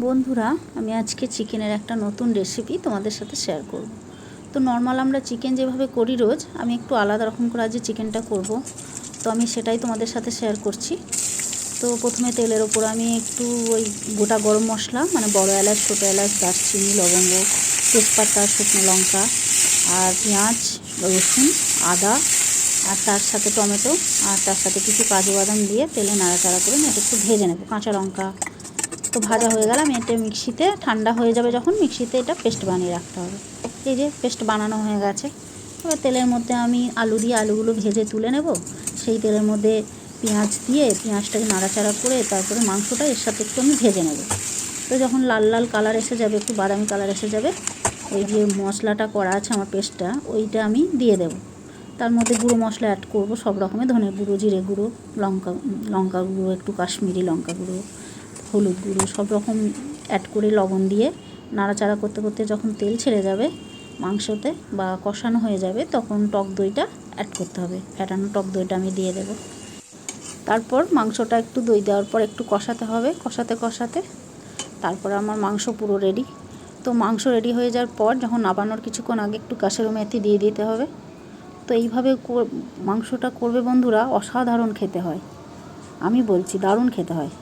বন্ধুরা, আমি আজকে চিকেনের একটা নতুন রেসিপি তোমাদের সাথে শেয়ার করব। তো নর্মাল আমরা চিকেন যেভাবে করি রোজ, আমি একটু আলাদা রকম করে আজ চিকেনটা করব। তো আমি সেটাই তোমাদের সাথে শেয়ার করছি। তো প্রথমে তেলের ওপর আমি একটু ওই গোটা গরম মশলা, মানে বড় এলাচ, ছোটো এলাচ, দারচিনি, লবঙ্গ, তেজপাতা, শুকনো লঙ্কা আর পেঁয়াজ, রসুন, আদা আর তার সাথে টমেটো আর তার সাথে কিছু কাজু বাদাম দিয়ে তেলে নাড়াচাড়া করে এটা একটু ভেজে নেব। কাঁচা লঙ্কা তো ভাজা হয়ে গেল। আমি এটা মিক্সিতে, ঠান্ডা হয়ে যাবে যখন, মিক্সিতে এটা পেস্ট বানিয়ে রাখতে হবে। এই যে পেস্ট বানানো হয়ে গেছে। এবার তেলের মধ্যে আমি আলুগুলো ভেজে তুলে নেব। সেই তেলের মধ্যে পেঁয়াজ দিয়ে পেঁয়াজটাকে নাড়াচাড়া করে তারপরে মাংসটা এর সাথে একটু আমি ভেজে নেব। তো যখন লাল লাল কালার এসে যাবে, একটু বাদামি কালার এসে যাবে, ওই যে মশলাটা করা আছে আমার পেস্টটা, ওইটা আমি দিয়ে দেব। তার মধ্যে গুঁড়ো মশলা অ্যাড করব সব রকমের, ধনে গুঁড়ো, জিরে গুঁড়ো, লঙ্কা গুঁড়ো, একটু কাশ্মীরি লঙ্কা গুঁড়ো, হলুদ গুঁড়ো, সব রকম অ্যাড করে লবণ দিয়ে নাড়াচাড়া করতে করতে যখন তেল ছেড়ে যাবে মাংসতে বা কষানো হয়ে যাবে, তখন টক দইটা অ্যাড করতে হবে। ফ্যাটানো টক দইটা আমি দিয়ে দেব। তারপর মাংসটা একটু দই দেওয়ার পর একটু কষাতে হবে, কষাতে তারপর আমার মাংস পুরো রেডি। তো মাংস রেডি হয়ে যাওয়ার পর যখন নাবানোর কিছুক্ষণ আগে একটু কাসুরি মেথি দিয়ে দিতে হবে। তো এইভাবে মাংসটা করবে বন্ধুরা, অসাধারণ খেতে হয়। আমি বলছি, দারুণ খেতে হয়।